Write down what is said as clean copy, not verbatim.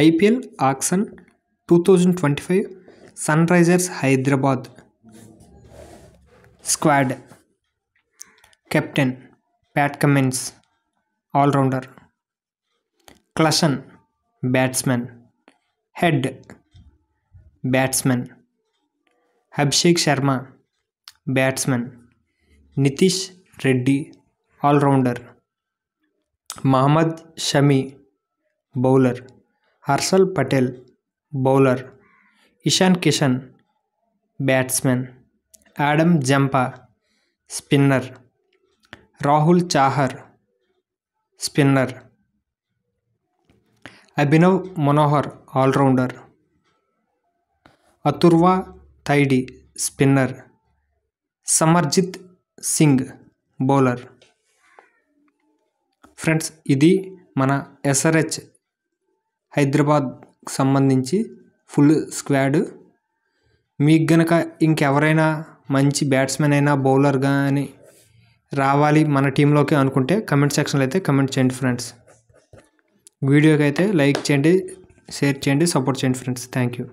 IPL auction 2025 Sunrisers Hyderabad squad. Captain Pat Cummins allrounder. Klaasen batsmen. Head batsmen. Abhishek Sharma batsmen. Nitish Reddy allrounder. Mohammed Shami bowler. Harshal Patel bowler. Ishan Kishan batsmen. Adam Zampa spinner. Rahul Chahar spinner. Abhinav Manohar allrounder. Atharva Taide spinner. Samarjit Singh bowler. Friends, ఇది మన SRH Hyderabad సంబంధించి full squad. మీకు గనక ఇంకెవరైనా మంచి batsmen అయినా bowler కానీ రావాలి మన టీంలోకి అనుకుంటే కమెంట్ సెక్షన్లో అయితే కమెంట్ చేయండి ఫ్రెండ్స్. వీడియోకి అయితే లైక్ చేయండి, షేర్ చేయండి, సపోర్ట్ చేయండి ఫ్రెండ్స్. Thank you.